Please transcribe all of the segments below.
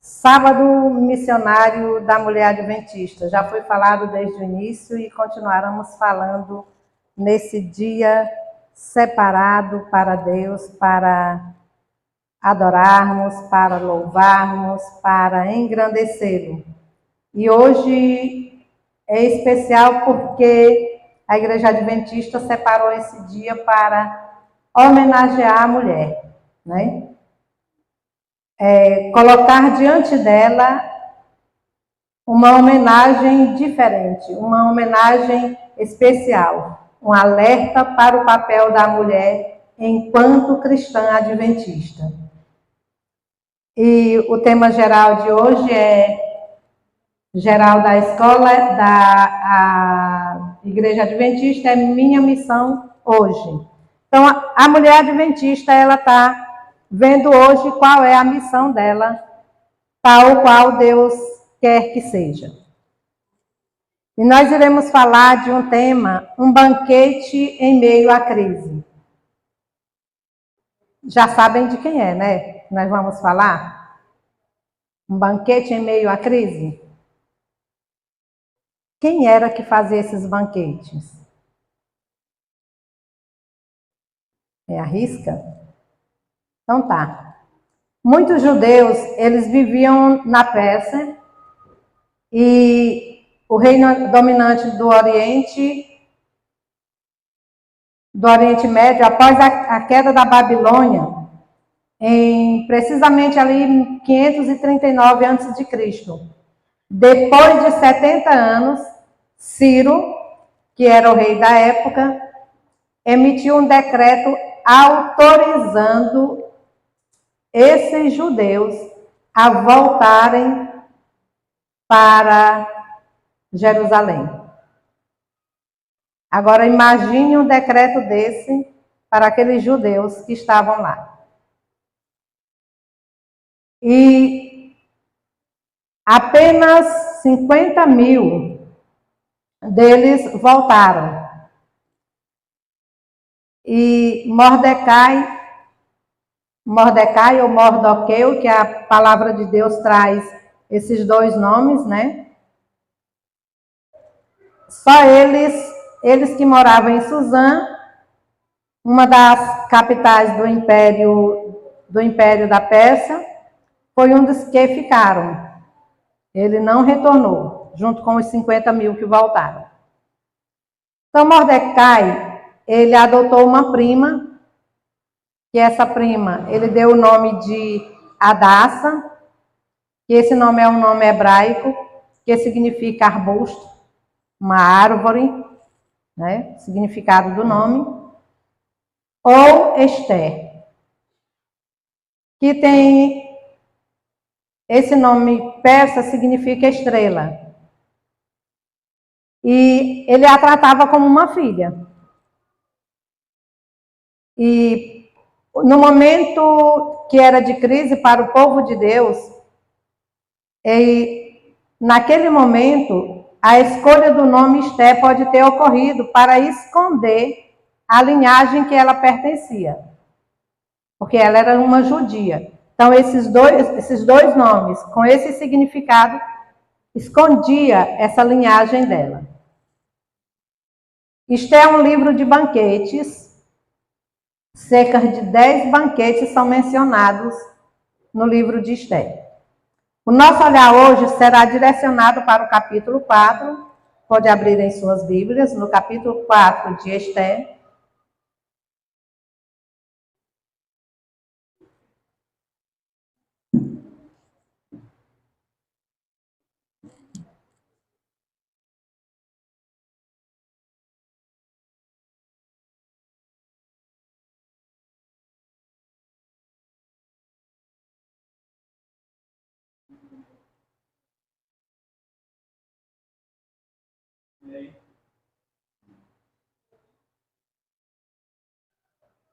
Sábado missionário da mulher adventista. Já foi falado desde o início e continuaremos falando nesse dia separado para Deus, para adorarmos, para louvarmos, para engrandecê-lo. E hoje é especial porque a Igreja Adventista separou esse dia para homenagear a mulher, né? Colocar diante dela uma homenagem diferente, uma homenagem especial, um alerta para o papel da mulher enquanto cristã adventista. E o tema geral de hoje geral da escola da Igreja Adventista é Minha Missão Hoje. Então, a mulher adventista, ela está vendo hoje qual é a missão dela, tal qual Deus quer que seja. E nós iremos falar de um tema, um banquete em meio à crise. Já sabem de quem é, né? Nós vamos falar? Um banquete em meio à crise? Quem era que fazia esses banquetes? Arrisca? Então tá. Muitos judeus, eles viviam na Pérsia e o reino dominante do Oriente Médio, após a queda da Babilônia, precisamente ali em 539 a.C., depois de 70 anos, Ciro, que era o rei da época, emitiu um decreto autorizando esses judeus a voltarem para Jerusalém. Agora imagine um decreto desse para aqueles judeus que estavam lá. E apenas 50.000 deles voltaram. E Mordecai ou Mordoqueu, que a palavra de Deus traz esses dois nomes, né? Só eles que moravam em Suzã, uma das capitais do Império da Pérsia, foi um dos que ficaram. Ele não retornou, junto com os 50.000 que voltaram. Então, Mordecai, ele adotou uma prima, que essa prima, ele deu o nome de Hadassa, que esse nome é um nome hebraico, que significa arbusto, uma árvore, né? Significado do nome. Ou Esther, que tem esse nome persa, significa estrela. E ele a tratava como uma filha. E no momento que era de crise para o povo de Deus, naquele momento, a escolha do nome Esther pode ter ocorrido para esconder a linhagem que ela pertencia, porque ela era uma judia. Então, esses dois nomes, com esse significado, escondia essa linhagem dela. Esther é um livro de banquetes. Cerca de 10 banquetes são mencionados no livro de Esther. O nosso olhar hoje será direcionado para o capítulo 4. Pode abrir em suas Bíblias, no capítulo 4 de Esther.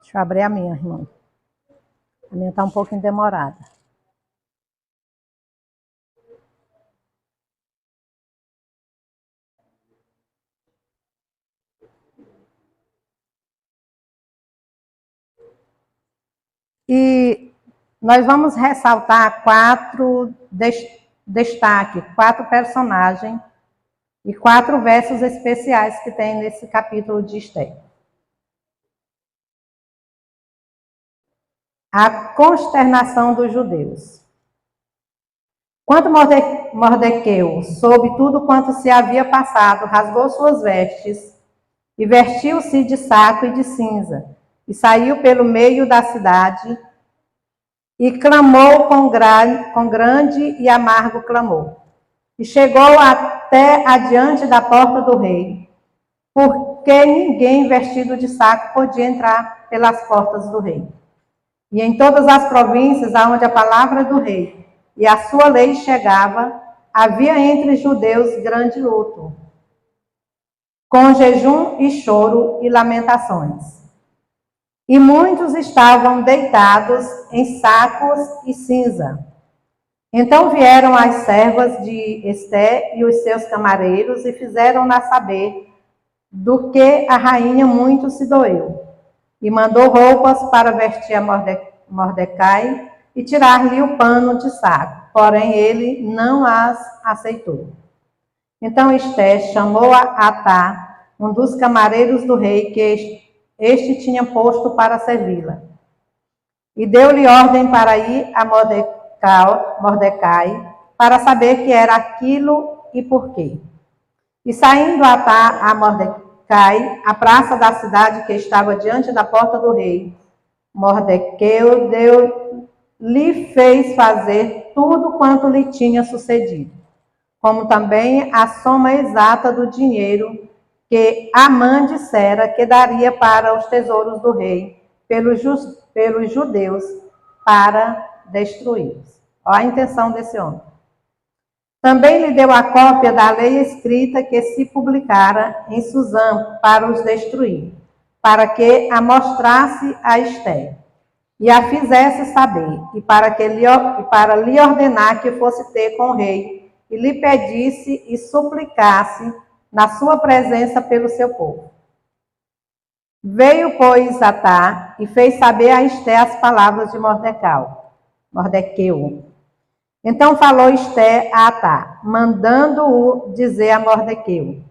Deixa eu abrir a minha, irmã. A minha está um pouquinho demorada. E nós vamos ressaltar 4 destaques, 4 personagens e 4 versos especiais que tem nesse capítulo de Esté. A consternação dos judeus. Quando Mardoqueu soube tudo quanto se havia passado, rasgou suas vestes e vestiu-se de saco e de cinza, e saiu pelo meio da cidade e clamou com grande e amargo clamor. E chegou até adiante da porta do rei, porque ninguém vestido de saco podia entrar pelas portas do rei. E em todas as províncias aonde a palavra do rei e a sua lei chegava, havia entre os judeus grande luto, com jejum e choro e lamentações. E muitos estavam deitados em sacos e cinza. Então vieram as servas de Esté e os seus camareiros e fizeram-na saber do que a rainha muito se doeu. E mandou roupas para vestir a Mordecai e tirar-lhe o pano de saco. Porém ele não as aceitou. Então Esté chamou a Atá, um dos camareiros do rei, que este tinha posto para servi-la. E deu-lhe ordem para ir a Mordecai, para saber que era aquilo e por quê. E saindo Atá a Mordecai, a praça da cidade que estava diante da porta do rei, Mardoqueu lhe fez fazer tudo quanto lhe tinha sucedido, como também a soma exata do dinheiro que Amã dissera que daria para os tesouros do rei, pelos judeus, para destruí-los. Olha a intenção desse homem. Também lhe deu a cópia da lei escrita que se publicara em Suzã para os destruir, para que a mostrasse a Esté e a fizesse saber, e para lhe ordenar que fosse ter com o rei, e lhe pedisse e suplicasse na sua presença pelo seu povo. Veio, pois, Atá e fez saber a Esté as palavras de Mardoqueu. Então falou Esté a Atá, mandando-o dizer a Mardoqueu: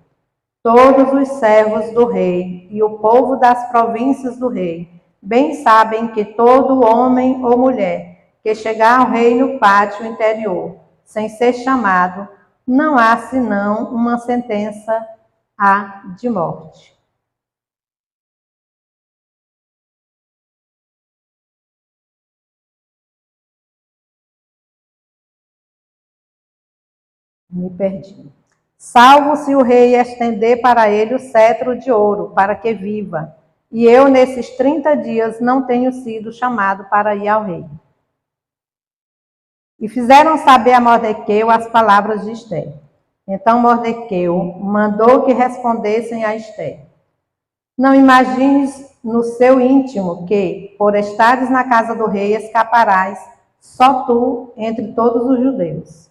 todos os servos do rei e o povo das províncias do rei bem sabem que todo homem ou mulher que chegar ao rei no pátio interior, sem ser chamado, não há senão uma sentença de morte. Me perdi. Salvo se o rei estender para ele o cetro de ouro, para que viva. E eu, nesses 30 dias, não tenho sido chamado para ir ao rei. E fizeram saber a Mardoqueu as palavras de Esté. Então Mardoqueu mandou que respondessem a Esté: não imagines no seu íntimo que, por estares na casa do rei, escaparás, só tu, entre todos os judeus.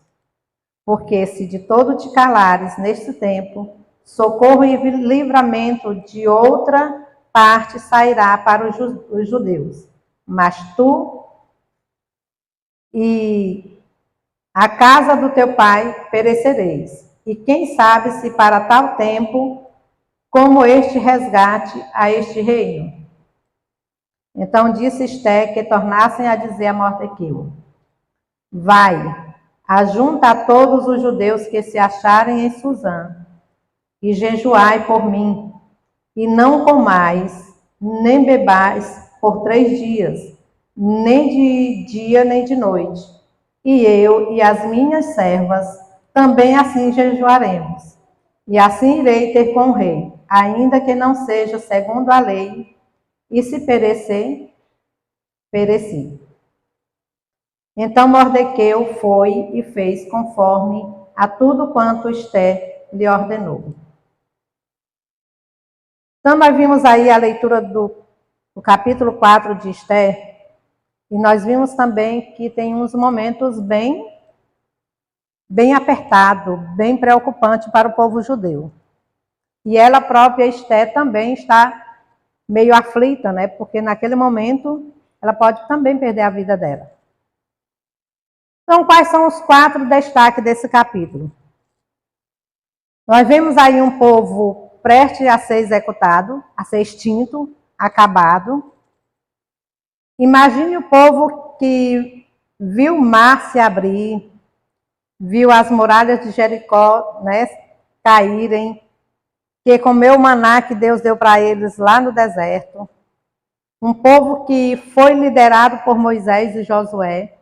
Porque se de todo te calares neste tempo, socorro e livramento de outra parte sairá para os judeus. Mas tu e a casa do teu pai perecereis. E quem sabe se para tal tempo, como este resgate a este reino. Então disse Esté que tornassem a dizer a Mardoqueu: vai, ajunta a todos os judeus que se acharem em Suzã, e jejuai por mim, e não comais, nem bebais por 3 dias, nem de dia nem de noite. E eu e as minhas servas também assim jejuaremos. E assim irei ter com o rei, ainda que não seja segundo a lei, e se perecer, pereci. Então Mardoqueu foi e fez conforme a tudo quanto Esté lhe ordenou. Então nós vimos aí a leitura do capítulo 4 de Esté, e nós vimos também que tem uns momentos bem apertado, bem preocupante para o povo judeu. E ela própria, Esté, também está meio aflita, né? Porque naquele momento ela pode também perder a vida dela. Então, quais são os 4 destaques desse capítulo? Nós vemos aí um povo prestes a ser executado, a ser extinto, acabado. Imagine o povo que viu o mar se abrir, viu as muralhas de Jericó, né, caírem, que comeu o maná que Deus deu para eles lá no deserto. Um povo que foi liderado por Moisés e Josué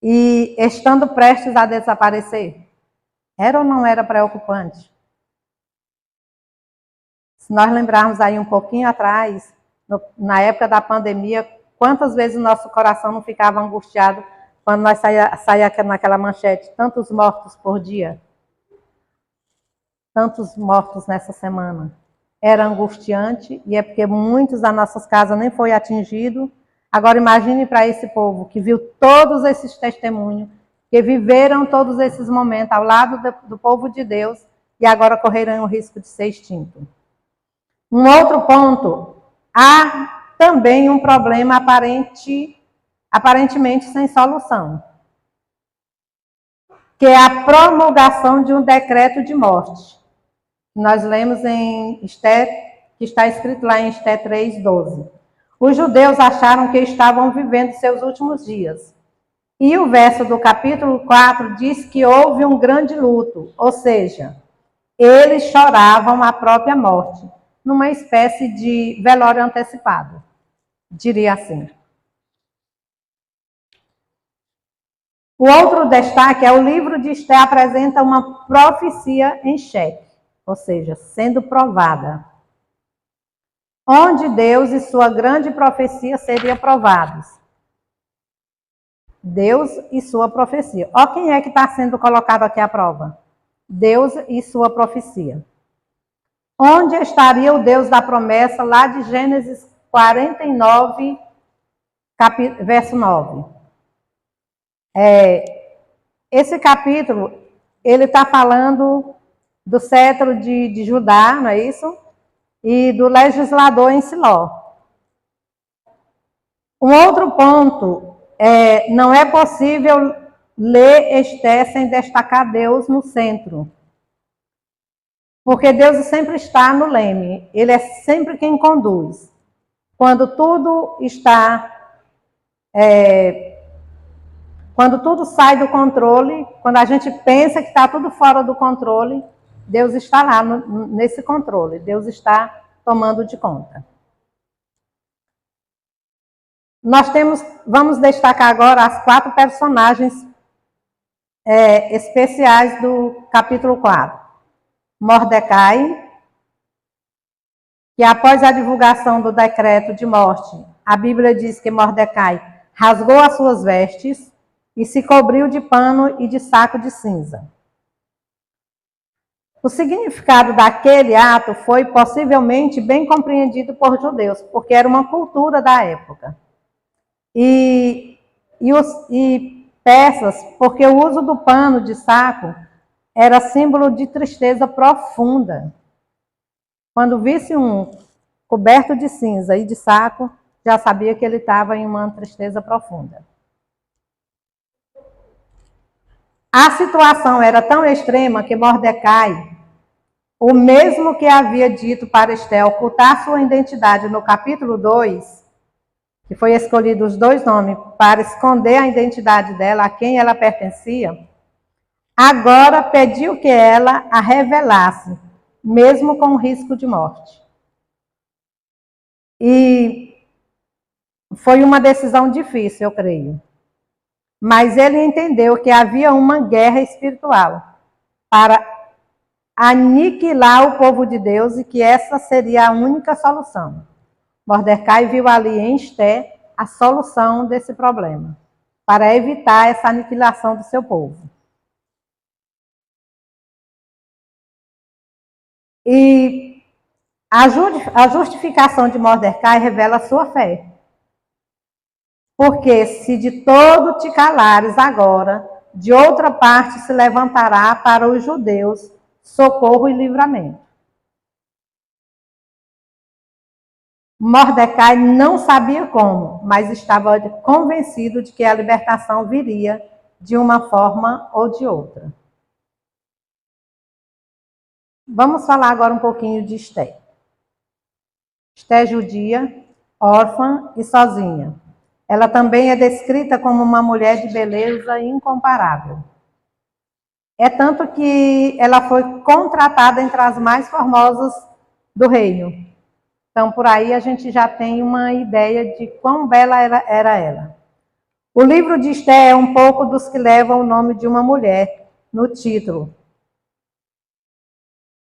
e estando prestes a desaparecer. Era ou não era preocupante? Se nós lembrarmos aí um pouquinho atrás, na época da pandemia, quantas vezes o nosso coração não ficava angustiado quando nós saía naquela manchete, tantos mortos por dia, tantos mortos nessa semana. Era angustiante, e é porque muitos das nossas casas nem foi atingido. Agora imagine para esse povo que viu todos esses testemunhos, que viveram todos esses momentos ao lado do povo de Deus, e agora correram o risco de ser extinto. Um outro ponto, há também um problema aparentemente sem solução, que é a promulgação de um decreto de morte. Nós lemos em Esté, que está escrito lá em Esté 3:12. Os judeus acharam que estavam vivendo seus últimos dias. E o verso do capítulo 4 diz que houve um grande luto, ou seja, eles choravam a própria morte, numa espécie de velório antecipado, diria assim. O outro destaque é o livro de Esté apresenta uma profecia em xeque, ou seja, sendo provada. Onde Deus e sua grande profecia seriam provados. Deus e sua profecia. Olha quem é que está sendo colocado aqui à prova. Deus e sua profecia. Onde estaria o Deus da promessa, lá de Gênesis 49, verso 9? Esse capítulo, ele está falando do cetro de Judá, não é isso? E do legislador em Siló. Um outro ponto, não é possível ler Esté sem destacar Deus no centro. Porque Deus sempre está no leme, Ele é sempre quem conduz. Quando tudo sai do controle, quando a gente pensa que está tudo fora do controle, Deus está lá nesse controle, Deus está tomando de conta. Vamos destacar agora as 4 personagens especiais do capítulo 4. Mordecai, que após a divulgação do decreto de morte, a Bíblia diz que Mordecai rasgou as suas vestes e se cobriu de pano e de saco de cinza. O significado daquele ato foi possivelmente bem compreendido por judeus, porque era uma cultura da época. E persas, porque o uso do pano de saco era símbolo de tristeza profunda. Quando visse um coberto de cinza e de saco, já sabia que ele estava em uma tristeza profunda. A situação era tão extrema que Mordecai, o mesmo que havia dito para Esté ocultar sua identidade no capítulo 2, que foi escolhido os 2 nomes para esconder a identidade dela, a quem ela pertencia, agora pediu que ela a revelasse, mesmo com risco de morte. E foi uma decisão difícil, eu creio. Mas ele entendeu que havia uma guerra espiritual para aniquilar o povo de Deus e que essa seria a única solução. Mordecai viu ali em Esté a solução desse problema, para evitar essa aniquilação do seu povo. E a justificação de Mordecai revela a sua fé. Porque se de todo te calares agora, de outra parte se levantará para os judeus socorro e livramento. Mordecai não sabia como, mas estava convencido de que a libertação viria de uma forma ou de outra. Vamos falar agora um pouquinho de Esté. Esté é judia, órfã e sozinha. Ela também é descrita como uma mulher de beleza incomparável. É tanto que ela foi contratada entre as mais formosas do reino. Então, por aí a gente já tem uma ideia de quão bela era ela. O livro de Esté é um pouco dos que levam o nome de uma mulher no título.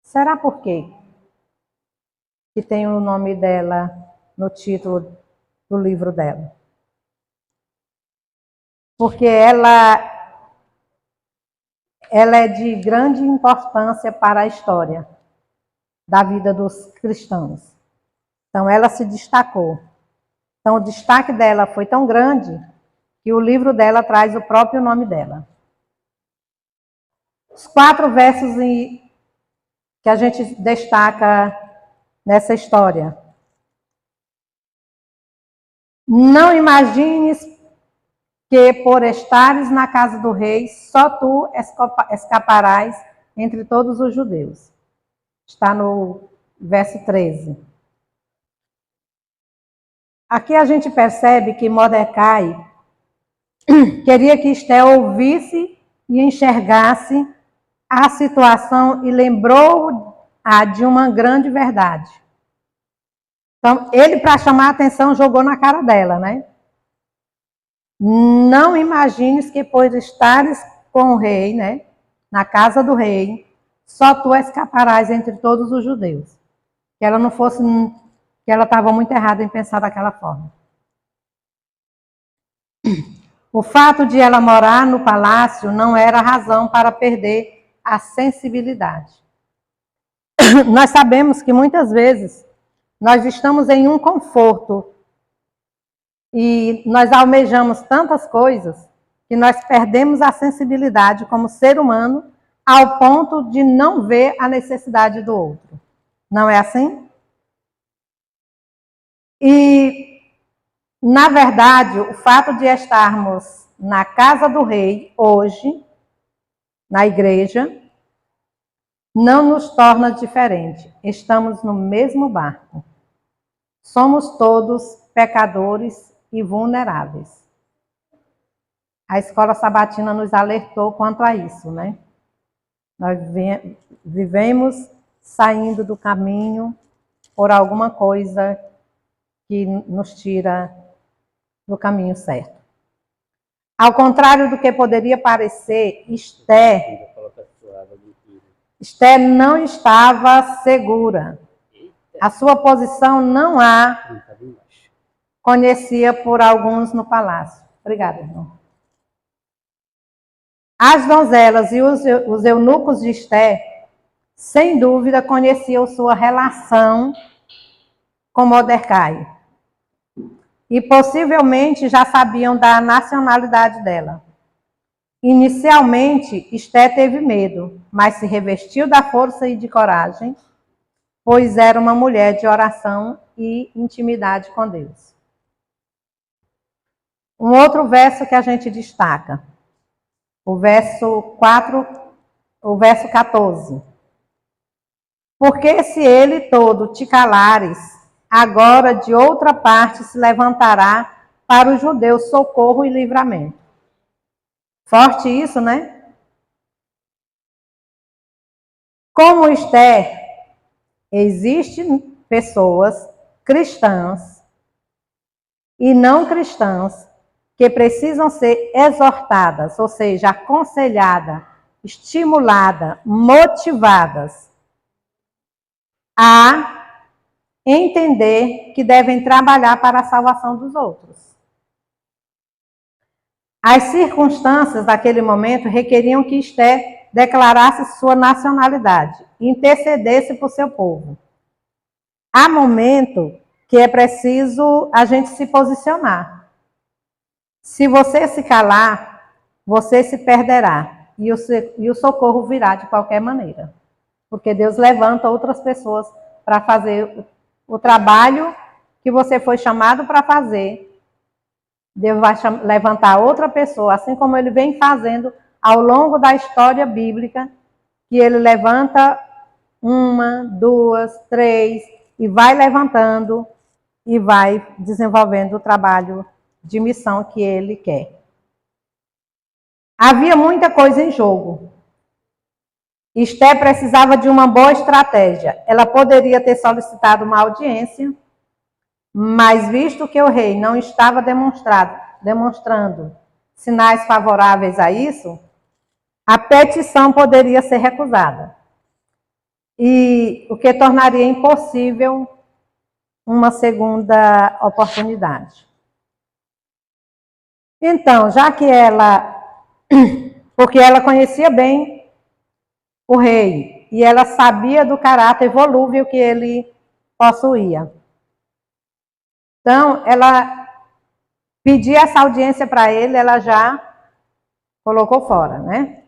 Será por quê que tem o nome dela no título do livro dela? Porque ela é de grande importância para a história da vida dos cristãos. Então, ela se destacou. Então, o destaque dela foi tão grande que o livro dela traz o próprio nome dela. Os 4 versos que a gente destaca nessa história. Não imagines que por estares na casa do rei, só tu escaparás entre todos os judeus. Está no verso 13. Aqui a gente percebe que Mordecai queria que Esté ouvisse e enxergasse a situação e lembrou-a de uma grande verdade. Então, ele, para chamar a atenção, jogou na cara dela, né? Não imagines que por estares com o rei, né? Na casa do rei, só tu escaparás entre todos os judeus. Que ela não fosse, que ela estava muito errada em pensar daquela forma. O fato de ela morar no palácio não era razão para perder a sensibilidade. Nós sabemos que muitas vezes nós estamos em um conforto e nós almejamos tantas coisas que nós perdemos a sensibilidade como ser humano ao ponto de não ver a necessidade do outro. Não é assim? E, na verdade, o fato de estarmos na casa do rei hoje, na igreja, não nos torna diferente. Estamos no mesmo barco. Somos todos pecadores e vulneráveis. A escola sabatina nos alertou quanto a isso, né? Nós vivemos saindo do caminho por alguma coisa que nos tira do caminho certo. Ao contrário do que poderia parecer, Esté não estava segura. A sua posição não a conhecia por alguns no palácio. Obrigada, irmão. As donzelas e os eunucos de Esté, sem dúvida, conheciam sua relação com Mordecai. E possivelmente já sabiam da nacionalidade dela. Inicialmente, Esté teve medo, mas se revestiu da força e de coragem, pois era uma mulher de oração e intimidade com Deus. Um outro verso que a gente destaca, o verso 14. Porque se ele todo te calares, agora de outra parte se levantará para os judeus socorro e livramento. Forte isso, né? Como Esté, existem pessoas cristãs e não cristãs que precisam ser exortadas, ou seja, aconselhadas, estimuladas, motivadas a entender que devem trabalhar para a salvação dos outros. As circunstâncias daquele momento requeriam que Esté declarasse sua nacionalidade, intercedesse por seu povo. Há momento que é preciso a gente se posicionar. Se você se calar, você se perderá e o socorro virá de qualquer maneira. Porque Deus levanta outras pessoas para fazer o trabalho que você foi chamado para fazer Deus vai levantar outra pessoa, assim como ele vem fazendo ao longo da história bíblica, que ele levanta uma, duas, três, e vai levantando e vai desenvolvendo o trabalho de missão que ele quer. Havia muita coisa em jogo. Esther precisava de uma boa estratégia. Ela poderia ter solicitado uma audiência, mas visto que o rei não estava demonstrando sinais favoráveis a isso, a petição poderia ser recusada. E o que tornaria impossível uma segunda oportunidade. Então, já que porque ela conhecia bem o rei, e ela sabia do caráter volúvel que ele possuía. Então, ela pedia essa audiência para ele, ela já colocou fora, né?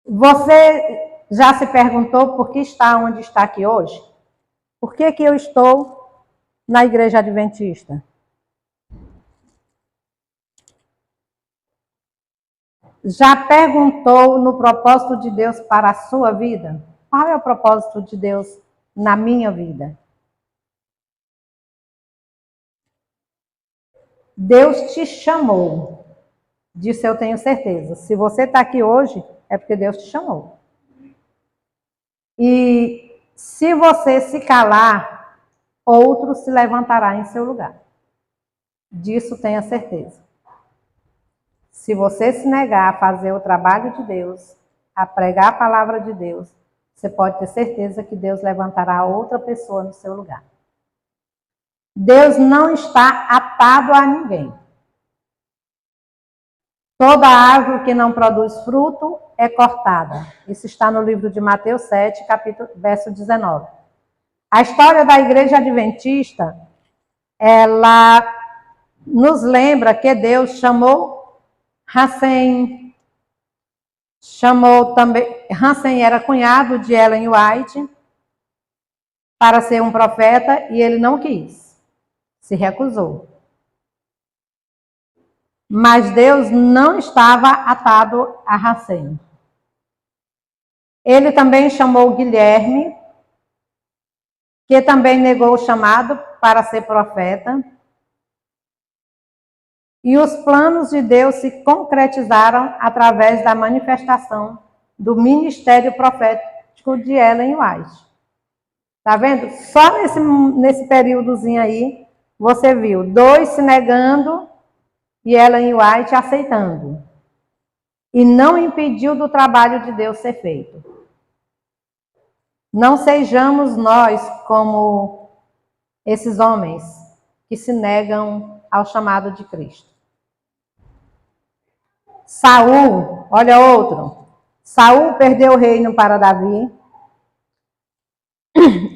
Você já se perguntou por que está onde está aqui hoje? Por que eu estou na igreja adventista? Já perguntou no propósito de Deus para a sua vida? Qual é o propósito de Deus na minha vida? Deus te chamou. Disso eu tenho certeza. Se você está aqui hoje, é porque Deus te chamou. E se você se calar, outro se levantará em seu lugar. Disso tenha certeza. Se você se negar a fazer o trabalho de Deus, a pregar a palavra de Deus, você pode ter certeza que Deus levantará outra pessoa no seu lugar. Deus não está atado a ninguém. Toda árvore que não produz fruto é cortada. Isso está no livro de Mateus 7, verso 19. A história da igreja adventista, ela nos lembra que Deus chamou Hansen, Hansen era cunhado de Ellen White para ser um profeta e ele não quis, se recusou. Mas Deus não estava atado a Hansen. Ele também chamou Guilherme, que também negou o chamado para ser profeta. E os planos de Deus se concretizaram através da manifestação do ministério profético de Ellen White. Tá vendo? Só nesse períodozinho aí, você viu 2 se negando e Ellen White aceitando. E não impediu do trabalho de Deus ser feito. Não sejamos nós como esses homens que se negam ao chamado de Cristo. Saul, olha outro. Saul perdeu o reino para Davi.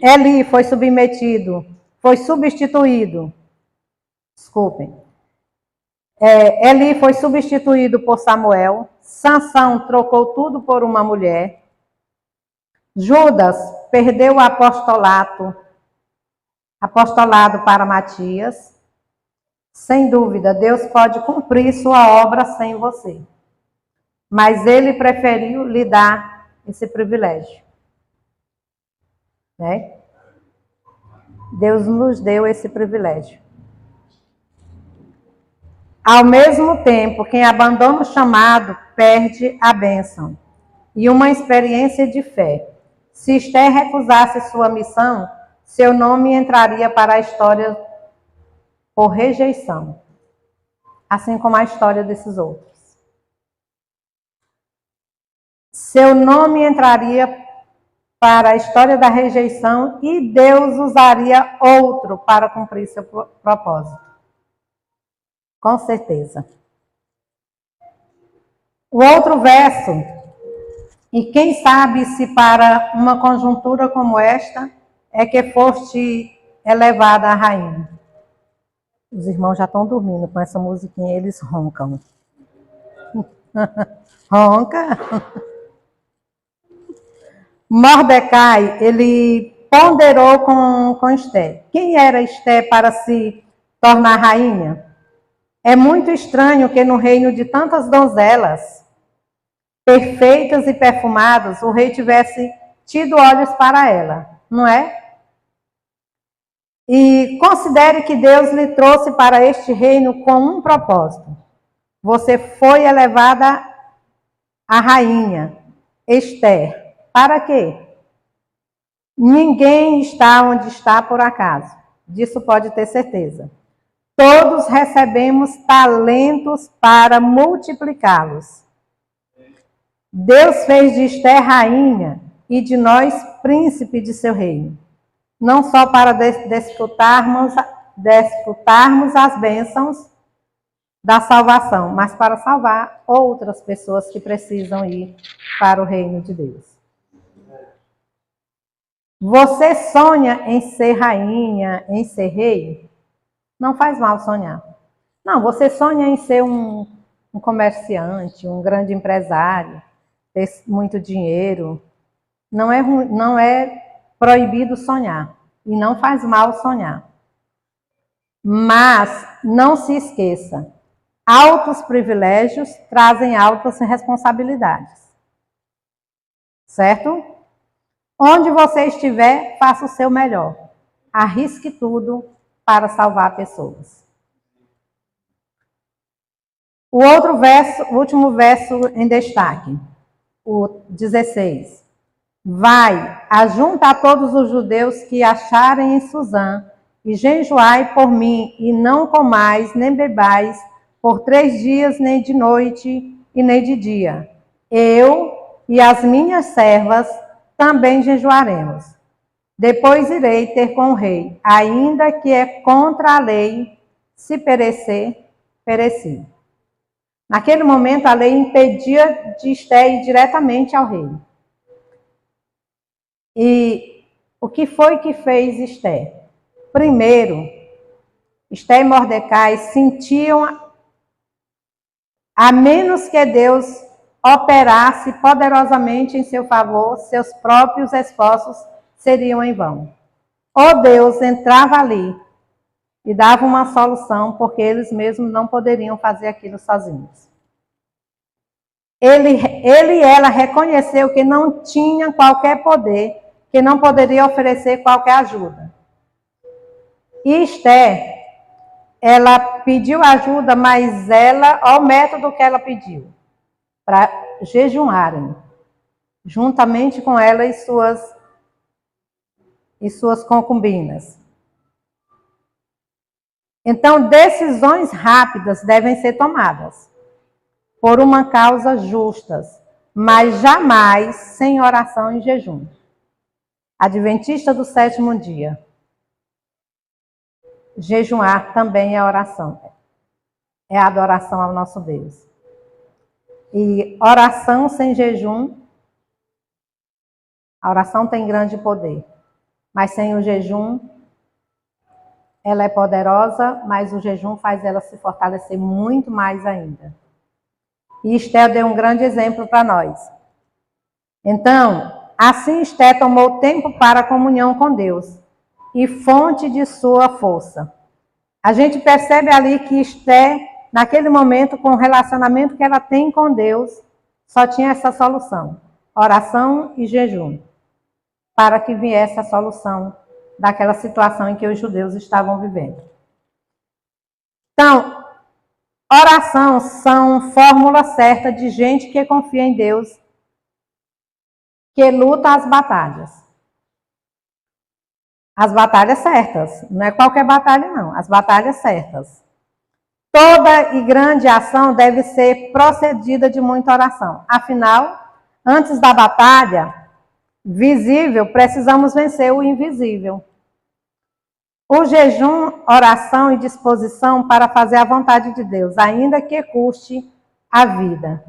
Eli foi substituído. Desculpem. Eli foi substituído por Samuel. Sansão trocou tudo por uma mulher. Judas perdeu o apostolado para Matias. Sem dúvida, Deus pode cumprir sua obra sem você. Mas ele preferiu lhe dar esse privilégio. Né? Deus nos deu esse privilégio. Ao mesmo tempo, quem abandona o chamado perde a bênção e uma experiência de fé. Se Esther recusasse sua missão, seu nome entraria para a história por rejeição, assim como a história desses outros. Seu nome entraria para a história da rejeição e Deus usaria outro para cumprir seu propósito. Com certeza. O outro verso, e quem sabe se para uma conjuntura como esta é que foste elevada a rainha. Os irmãos já estão dormindo com essa musiquinha, eles roncam. Ronca. Mordecai, ele ponderou com Esther. Quem era Esther para se tornar rainha? É muito estranho que no reino de tantas donzelas, perfeitas e perfumadas, o rei tivesse tido olhos para ela, não é? E considere que Deus lhe trouxe para este reino com um propósito. Você foi elevada a rainha, Esther. Para quê? Ninguém está onde está por acaso. Disso pode ter certeza. Todos recebemos talentos para multiplicá-los. Deus fez de Esther rainha e de nós príncipe de seu reino. Não só para desfrutarmos as bênçãos da salvação, mas para salvar outras pessoas que precisam ir para o reino de Deus. Você sonha em ser rainha, em ser rei? Não faz mal sonhar. Não, você sonha em ser um comerciante, um grande empresário, ter muito dinheiro. Não é proibido sonhar. E não faz mal sonhar. Mas não se esqueça, altos privilégios trazem altas responsabilidades. Certo? Onde você estiver, faça o seu melhor. Arrisque tudo para salvar pessoas. O último verso em destaque, o 16. Vai, ajunta a todos os judeus que acharem em Suzã, e jejuai por mim, e não comais, nem bebais, por 3 dias, nem de noite, e nem de dia. Eu e as minhas servas também jejuaremos. Depois irei ter com o rei, ainda que é contra a lei, se perecer, pereci. Naquele momento, a lei impedia de Esther ir diretamente ao rei. E o que foi que fez Esther? Primeiro, Esther e Mordecai sentiam, a menos que Deus operasse poderosamente em seu favor, seus próprios esforços seriam em vão. Ou Deus entrava ali e dava uma solução, porque eles mesmos não poderiam fazer aquilo sozinhos. Ele e ela reconheceu que não tinha qualquer poder, que não poderia oferecer qualquer ajuda. E Esther, ela pediu ajuda, mas olha o método que ela pediu, para jejuarem, juntamente com ela e suas concubinas. Então, decisões rápidas devem ser tomadas, por uma causa justa, mas jamais sem oração e jejum. Adventista do 7º dia. Jejuar também é oração. É adoração ao nosso Deus. E oração sem jejum, a oração tem grande poder. Mas sem o jejum, ela é poderosa, mas o jejum faz ela se fortalecer muito mais ainda. E Esther deu um grande exemplo para nós. Então, assim Esther tomou tempo para a comunhão com Deus e fonte de sua força. A gente percebe ali que Esther, naquele momento, com o relacionamento que ela tem com Deus, só tinha essa solução, oração e jejum, para que viesse a solução daquela situação em que os judeus estavam vivendo. Então, oração são fórmula certa de gente que confia em Deus, que luta as batalhas. As batalhas certas, não é qualquer batalha não, as batalhas certas. Toda e grande ação deve ser procedida de muita oração. Afinal, antes da batalha visível, precisamos vencer o invisível. O jejum, oração e disposição para fazer a vontade de Deus, ainda que custe a vida.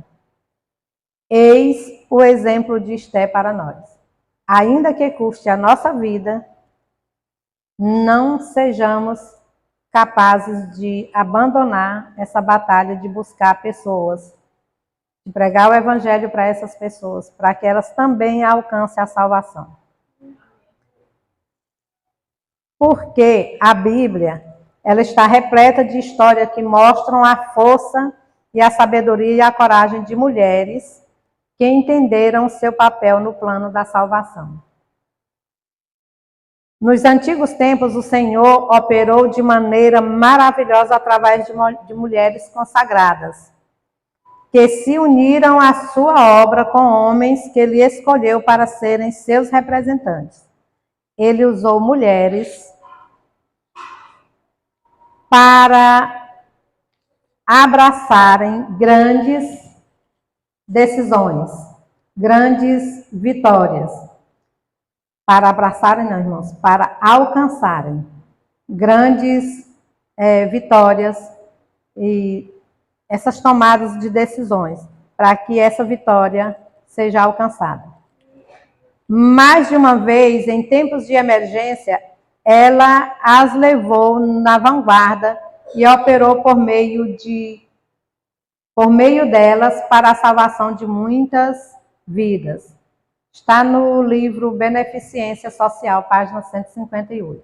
Eis o exemplo de Esther para nós. Ainda que custe a nossa vida, não sejamos capazes de abandonar essa batalha de buscar pessoas, de pregar o evangelho para essas pessoas, para que elas também alcancem a salvação. Porque a Bíblia Ela está repleta de histórias que mostram a força e a sabedoria e a coragem de mulheres que entenderam seu papel no plano da salvação. Nos antigos tempos, o Senhor operou de maneira maravilhosa através de mulheres consagradas, que se uniram à sua obra com homens que ele escolheu para serem seus representantes. Ele usou mulheres para abraçarem grandes decisões, grandes vitórias. Para abraçarem, não, irmãos, para alcançarem grandes vitórias e essas tomadas de decisões, para que essa vitória seja alcançada. Mais de uma vez, em tempos de emergência, ela as levou na vanguarda e operou por meio delas para a salvação de muitas vidas. Está no livro Beneficência Social, página 158.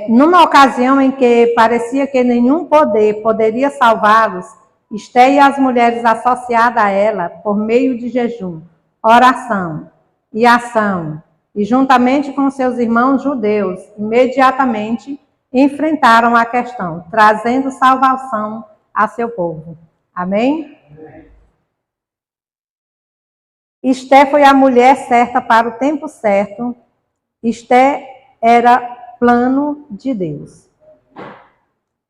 Numa ocasião em que parecia que nenhum poder poderia salvá-los, Esté e as mulheres associadas a ela, por meio de jejum, oração e ação, e juntamente com seus irmãos judeus, imediatamente enfrentaram a questão, trazendo salvação a seu povo. Amém? Esté foi a mulher certa para o tempo certo. Esté era plano de Deus.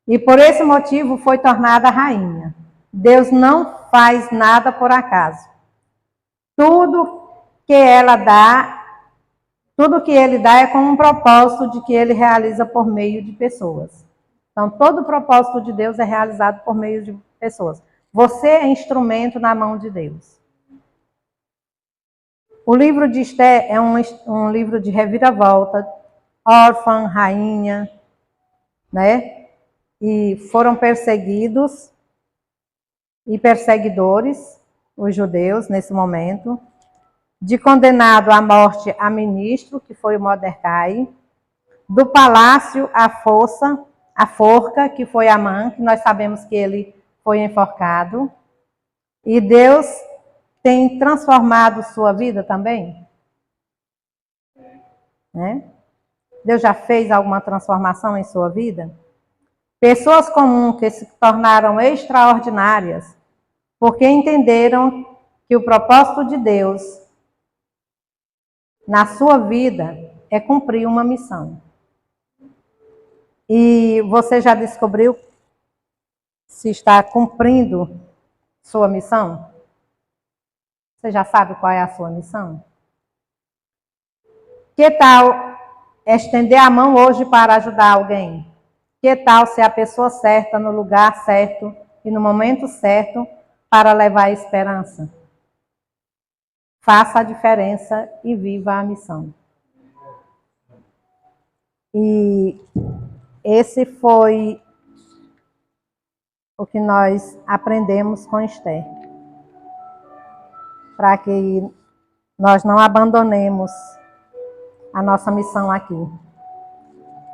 E por esse motivo foi tornada rainha. Deus não faz nada por acaso. Tudo que ele dá é com um propósito de que ele realiza por meio de pessoas. Então, todo o propósito de Deus é realizado por meio de pessoas. Você é instrumento na mão de Deus. O livro de Esté é um livro de reviravolta, órfã, rainha, né? E foram perseguidos e perseguidores, os judeus, nesse momento, de condenado à morte a ministro, que foi o Mordecai, do palácio à forca, que foi Amã, que nós sabemos que ele foi enforcado, e Deus tem transformado sua vida também? Né? Deus já fez alguma transformação em sua vida? Pessoas comuns que se tornaram extraordinárias porque entenderam que o propósito de Deus na sua vida é cumprir uma missão. E você já descobriu se está cumprindo sua missão? Você já sabe qual é a sua missão? Que tal estender a mão hoje para ajudar alguém? Que tal ser a pessoa certa, no lugar certo e no momento certo para levar a esperança? Faça a diferença e viva a missão. E esse foi o que nós aprendemos com Esther. Para que nós não abandonemos a nossa missão aqui.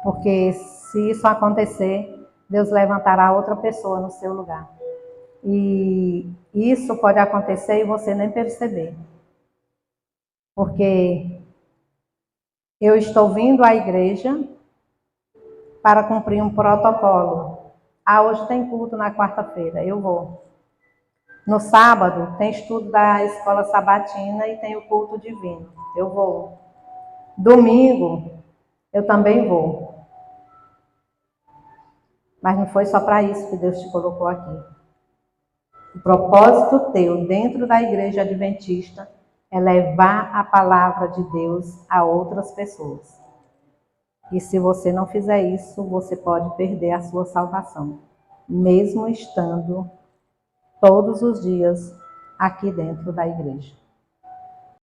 Porque se isso acontecer, Deus levantará outra pessoa no seu lugar. E isso pode acontecer e você nem perceber. Porque eu estou vindo à igreja para cumprir um protocolo. Hoje tem culto na quarta-feira, eu vou. No sábado tem estudo da escola sabatina e tem o culto divino, eu vou. Domingo eu também vou. Mas não foi só para isso que Deus te colocou aqui. O propósito teu dentro da igreja adventista é levar a palavra de Deus a outras pessoas. E se você não fizer isso, você pode perder a sua salvação, mesmo estando todos os dias aqui dentro da igreja.